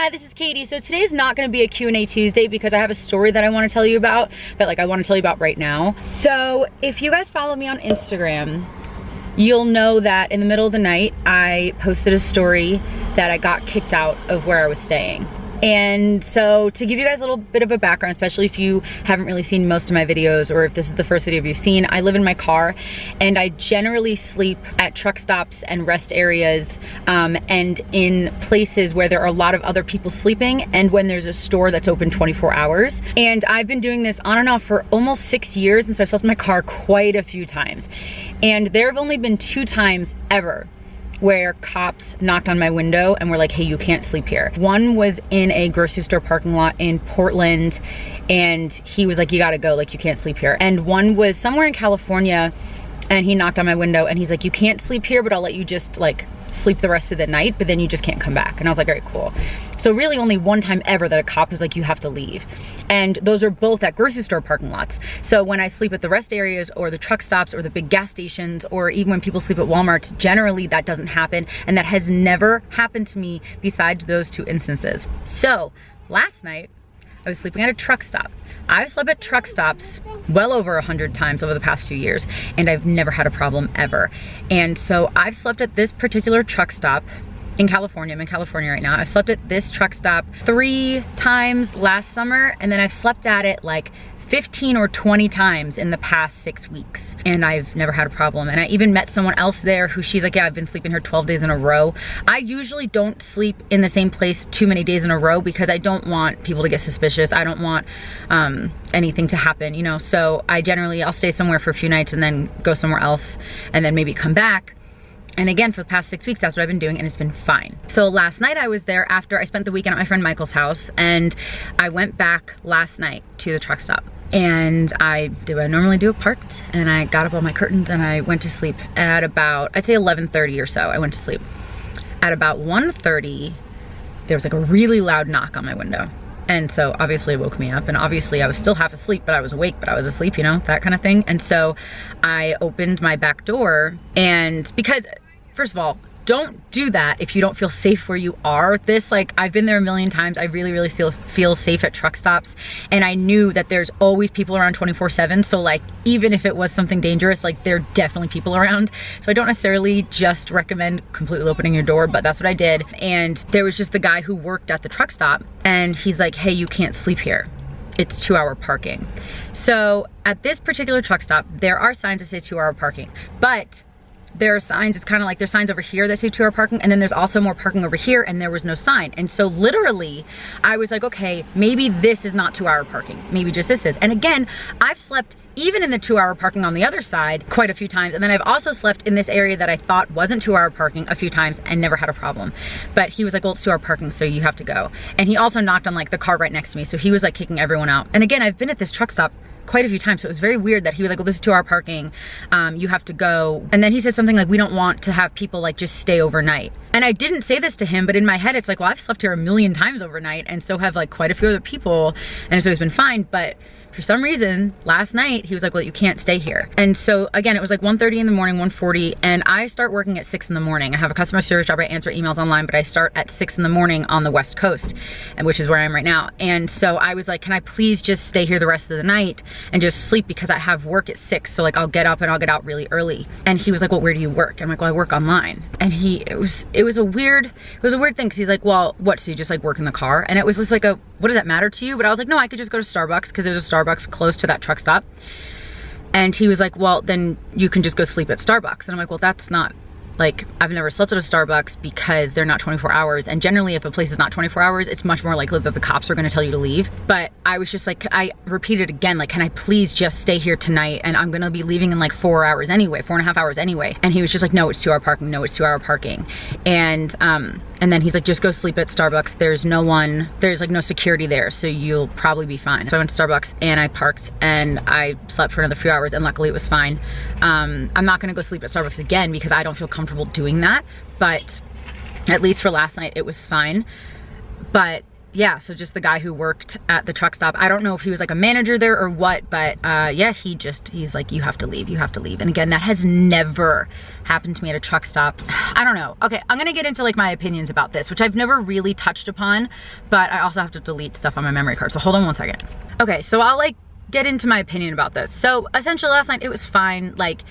Hi, this is Katie. So today's not gonna be a Q&A Tuesday because I have a story that I wanna tell you about that I wanna tell you about right now. So if you guys follow me on Instagram, you'll know that in the middle of the night, I posted a story that I got kicked out of where I was staying. And so to give you guys a little bit of a background, especially if you haven't really seen most of my videos or if this is the first video you've seen, I live in my car and I generally sleep at truck stops and rest areas and in places where there are a lot of other people sleeping and when there's a store that's open 24 hours. And I've been doing this on and off for almost 6 years, and so I've slept in my car quite a few times. And there have only been 2 times ever where cops knocked on my window and were like, hey, you can't sleep here. One was in a grocery store parking lot in Portland, and he was like, you gotta go, like you can't sleep here. And one was somewhere in California, and he knocked on my window and he's like, you can't sleep here, but I'll let you just like sleep the rest of the night, but then you just can't come back. And I was like, all right, cool. So really only one time ever that a cop was like, you have to leave. And those are both at grocery store parking lots. So when I sleep at the rest areas or the truck stops or the big gas stations, or even when people sleep at Walmart, generally that doesn't happen. And that has never happened to me besides those 2 instances. So last night, I was sleeping at a truck stop. I've slept at truck stops well over 100 times over the past 2 years, and I've never had a problem ever. And so I've slept at this particular truck stop in California. I'm in California right now. I've slept at this truck stop 3 times last summer, and then I've slept at it like 15 or 20 times in the past 6 weeks, and I've never had a problem. And I even met someone else there who she's like, yeah, I've been sleeping here 12 days in a row. I usually don't sleep in the same place too many days in a row because I don't want people to get suspicious. I don't want anything to happen, you know? So I'll stay somewhere for a few nights and then go somewhere else and then maybe come back. And again, for the past 6 weeks, that's what I've been doing, and it's been fine. So last night I was there after I spent the weekend at my friend Michael's house, and I went back last night to the truck stop. And I did what I normally do, parked, and I got up all my curtains and I went to sleep at about, I'd say 11:30 or so, I went to sleep. At about 1:30, there was like a really loud knock on my window. And so obviously it woke me up, and obviously I was still half asleep, but I was awake, but I was asleep, you know, that kind of thing. And so I opened my back door, and because, first of all, don't do that if you don't feel safe where you are. I've been there a million times. I really still feel safe at truck stops. And I knew that there's always people around 24/7. So like, even if it was something dangerous, like there are definitely people around. So I don't necessarily just recommend completely opening your door, but that's what I did. And there was just the guy who worked at the truck stop, and he's like, hey, you can't sleep here. It's 2-hour parking. So at this particular truck stop, there are signs that say 2-hour parking, but there are signs, it's kind of like there's signs over here that say 2-hour parking, and then there's also more parking over here, and there was no sign. And so literally I was like, okay, maybe this is not 2-hour parking, maybe just this is. And again, I've slept even in the 2-hour parking on the other side quite a few times, and then I've also slept in this area that I thought wasn't 2-hour parking a few times and never had a problem. But he was like, well, it's 2-hour parking, so you have to go. And he also knocked on like the car right next to me, so he was like kicking everyone out. And again, I've been at this truck stop quite a few times, so it was very weird that he was like, well, this is 2-hour parking, you have to go. And then he said something like, we don't want to have people like just stay overnight. And I didn't say this to him, but in my head it's like, well, I've slept here a million times overnight, and so have like quite a few other people, and so it's been fine. But for some reason, last night, he was like, well, you can't stay here. And so again, it was like 1:30 in the morning, 1:40, and I start working at 6 in the morning. I have a customer service job, I answer emails online, but I start at 6 in the morning on the West Coast, and which is where I am right now. And so I was like, can I please just stay here the rest of the night and just sleep, because I have work at 6, so like I'll get up and I'll get out really early. And he was like, well, where do you work? And I'm like, well, I work online. And it was a weird thing, because he's like, well, what, so you just like work in the car? And it was just like what does that matter to you? But I was like, no, I could just go to Starbucks, because there's a Starbucks close to that truck stop. And he was like, well, then you can just go sleep at Starbucks. And I'm like, well, that's not, like, I've never slept at a Starbucks because they're not 24 hours. And generally, if a place is not 24 hours, it's much more likely that the cops are gonna tell you to leave. But I was just like, I repeated again, like, can I please just stay here tonight? And I'm gonna be leaving in like 4 hours anyway, 4.5 hours anyway. And he was just like, no, it's 2-hour parking, no, it's 2-hour parking. And then he's like, just go sleep at Starbucks. There's like no security there, so you'll probably be fine. So I went to Starbucks and I parked and I slept for another few hours, and luckily it was fine. I'm not gonna go sleep at Starbucks again because I don't feel comfortable doing that, but at least for last night it was fine. But yeah, so just the guy who worked at the truck stop, I don't know if he was like a manager there or what, but yeah, he's like, you have to leave, you have to leave. And again, that has never happened to me at a truck stop. I don't know. Okay, I'm gonna get into like my opinions about this, which I've never really touched upon, but I also have to delete stuff on my memory card. So hold on one second. Okay, so I'll like get into my opinion about this. So essentially last night it was fine. Like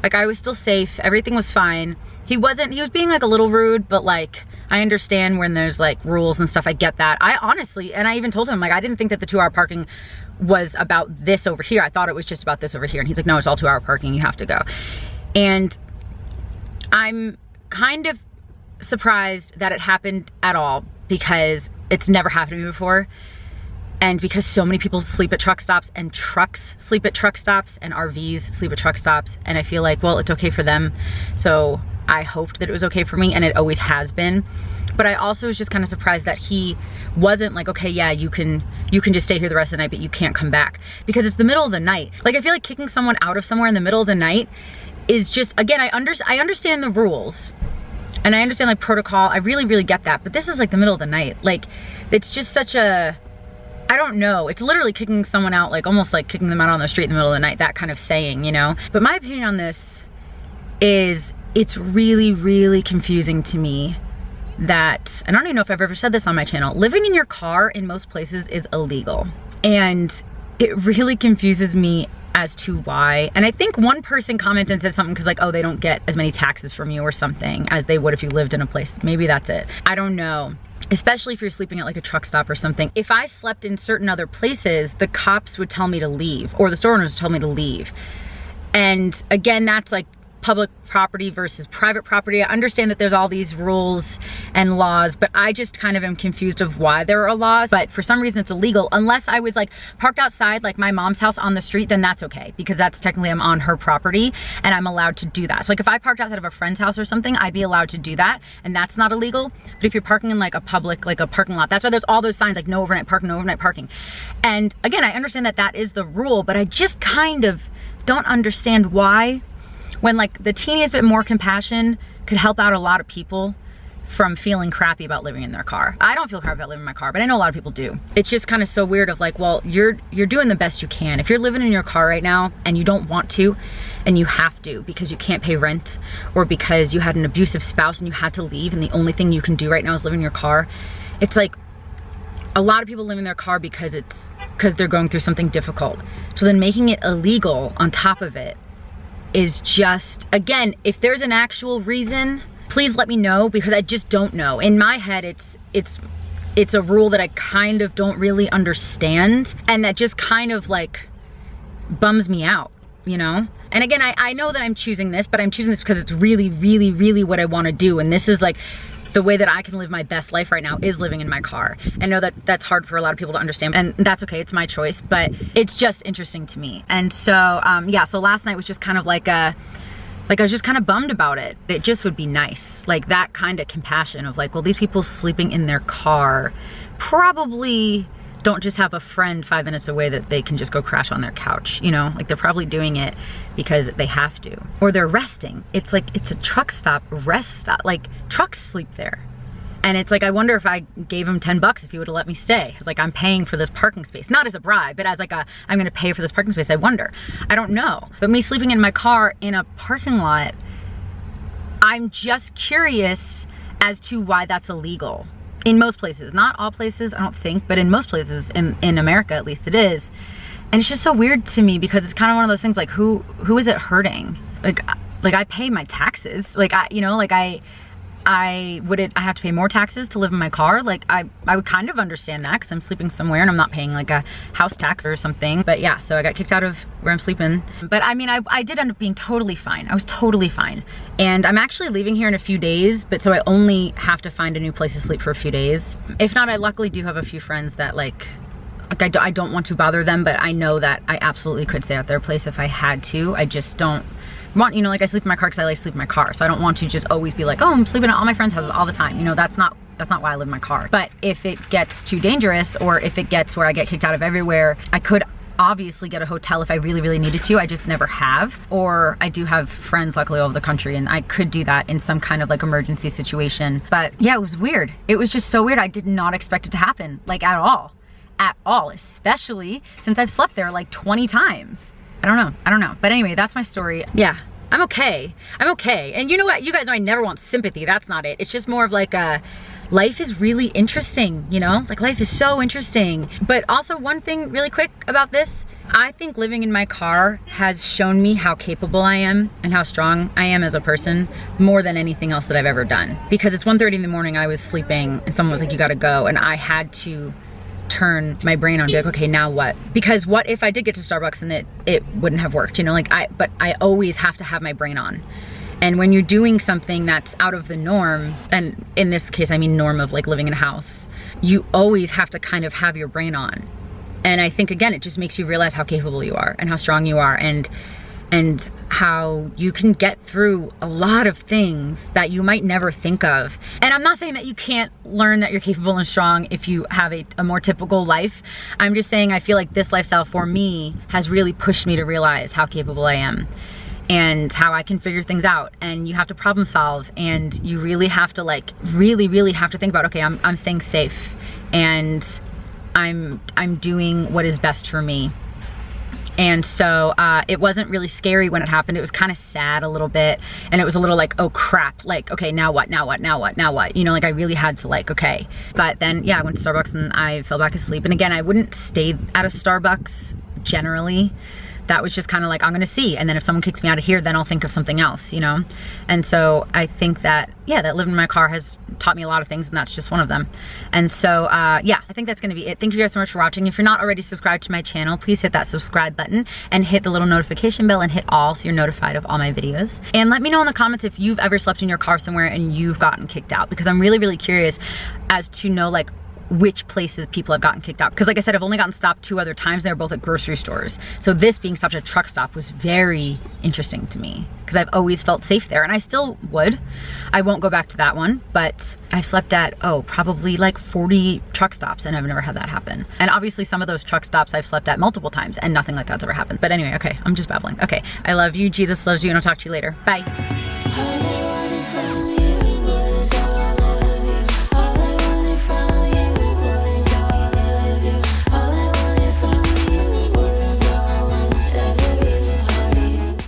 I was still safe, everything was fine. He was being like a little rude, but like, I understand when there's like rules and stuff, I get that. I honestly, and I even told him, like, I didn't think that the 2-hour parking was about this over here. I thought it was just about this over here. And he's like, no, it's all 2-hour parking, you have to go. And I'm kind of surprised that it happened at all, because it's never happened to me before. And because so many people sleep at truck stops, and trucks sleep at truck stops, and RVs sleep at truck stops. And I feel like, well, it's okay for them. So I hoped that it was okay for me, and it always has been. But I also was just kind of surprised that he wasn't like, okay, yeah, you can just stay here the rest of the night, but you can't come back, because it's the middle of the night. Like, I feel like kicking someone out of somewhere in the middle of the night is just, again, I understand the rules and I understand like protocol. I really, really get that. But this is like the middle of the night. Like, it's just such a, I don't know. It's literally kicking someone out, like almost like kicking them out on the street in the middle of the night, that kind of saying, you know? But my opinion on this is, it's really, really confusing to me that, and I don't even know if I've ever said this on my channel, living in your car in most places is illegal. And it really confuses me as to why. And I think one person commented and said something because like, oh, they don't get as many taxes from you or something as they would if you lived in a place. Maybe that's it. I don't know. Especially if you're sleeping at like a truck stop or something. If I slept in certain other places, the cops would tell me to leave, or the store owners would tell me to leave. And again, that's like public property versus private property. I understand that there's all these rules and laws, but I just kind of am confused of why there are laws. But for some reason it's illegal. Unless I was like parked outside like my mom's house on the street, then that's okay, because that's technically, I'm on her property and I'm allowed to do that. So like if I parked outside of a friend's house or something, I'd be allowed to do that, and that's not illegal. But if you're parking in like a public, like a parking lot, that's why there's all those signs like no overnight parking, no overnight parking. And again, I understand that that is the rule, but I just kind of don't understand why, when like the teeniest bit more compassion could help out a lot of people from feeling crappy about living in their car. I don't feel crappy about living in my car, but I know a lot of people do. It's just kind of so weird of like, well, you're doing the best you can. If you're living in your car right now and you don't want to, and you have to because you can't pay rent, or because you had an abusive spouse and you had to leave and the only thing you can do right now is live in your car. It's like a lot of people live in their car because they're going through something difficult. So then making it illegal on top of it is just, again, if there's an actual reason, please let me know, because I just don't know. In my head, it's a rule that I kind of don't really understand, and that just kind of like bums me out, you know? And again, I know that I'm choosing this, but I'm choosing this because it's really, really, really what I want to do. And this is like the way that I can live my best life right now, is living in my car. I know that that's hard for a lot of people to understand, and that's okay, it's my choice, but it's just interesting to me. And so, yeah, so last night was just kind of like I was just kind of bummed about it. It just would be nice, like that kind of compassion of like, well, these people sleeping in their car probably don't just have a friend 5 minutes away that they can just go crash on their couch, you know? Like, they're probably doing it because they have to, or they're resting. It's like, it's a truck stop, rest stop, like trucks sleep there. And it's like, I wonder if I gave him 10 bucks if he would have let me stay. It's like, I'm paying for this parking space, not as a bribe, but as like I'm gonna pay for this parking space. I wonder, I don't know. But me sleeping in my car in a parking lot, I'm just curious as to why that's illegal. In most places, not all places, I don't think, but in most places in America, at least it is. And it's just so weird to me, because it's kind of one of those things like, who is it hurting? Like I pay my taxes. Like I have to pay more taxes to live in my car. Like I would kind of understand that, because I'm sleeping somewhere and I'm not paying like a house tax or something. But yeah, so I got kicked out of where I'm sleeping. But I mean, I did end up being totally fine. I was totally fine. And I'm actually leaving here in a few days, but so I only have to find a new place to sleep for a few days. If not, I luckily do have a few friends that like I don't want to bother them, but I know that I absolutely could stay at their place if I had to. I just don't want, you know, like I sleep in my car because I like to sleep in my car. So I don't want to just always be like, oh, I'm sleeping at all my friends' houses all the time. You know, that's not why I live in my car. But if it gets too dangerous, or if it gets where I get kicked out of everywhere, I could obviously get a hotel if I really, really needed to. I just never have. Or I do have friends luckily all over the country and I could do that in some kind of like emergency situation. But yeah, it was weird. It was just so weird. I did not expect it to happen, like at all, especially since I've slept there like 20 times. I don't know. But anyway, that's my story. Yeah, I'm okay. And you know what? You guys know I never want sympathy. That's not it. It's just more of like life is really interesting, you know? Like life is so interesting. But also one thing really quick about this, I think living in my car has shown me how capable I am and how strong I am as a person more than anything else that I've ever done. Because it's 1:30 in the morning, I was sleeping and someone was like, you gotta go. And I had to turn my brain on and be like, okay, now what? Because what if I did get to Starbucks and it wouldn't have worked, you know? Like but I always have to have my brain on. And when you're doing something that's out of the norm, and in this case, I mean norm of like living in a house, you always have to kind of have your brain on. And I think again, it just makes you realize how capable you are and how strong you are and how you can get through a lot of things that you might never think of. And I'm not saying that you can't learn that you're capable and strong if you have a more typical life. I'm just saying I feel like this lifestyle for me has really pushed me to realize how capable I am and how I can figure things out. And you have to problem solve and you really have to like, really have to think about, okay, I'm staying safe and I'm doing what is best for me. And so it wasn't really scary when it happened. It was kind of sad a little bit. And it was a little like, oh crap, like, okay, now what? You know, like I really had to like, okay. But then, yeah, I went to Starbucks and I fell back asleep. And again, I wouldn't stay at a Starbucks generally. That was just kind of like, I'm gonna see. And then if someone kicks me out of here, then I'll think of something else, you know? And so I think that, yeah, that living in my car has taught me a lot of things and that's just one of them. And so, yeah, I think that's gonna be it. Thank you guys so much for watching. If you're not already subscribed to my channel, please hit that subscribe button and hit the little notification bell and hit all so you're notified of all my videos. And let me know in the comments if you've ever slept in your car somewhere and you've gotten kicked out, because I'm really curious as to know like which places people have gotten kicked out. Because like I said, I've only gotten stopped 2 other times. They were both at grocery stores. So this being stopped at a truck stop was very interesting to me because I've always felt safe there and I still would. I won't go back to that one, but I've slept at, probably like 40 truck stops and I've never had that happen. And obviously some of those truck stops I've slept at multiple times and nothing like that's ever happened. But anyway, okay, I'm just babbling. Okay, I love you. Jesus loves you and I'll talk to you later. Bye.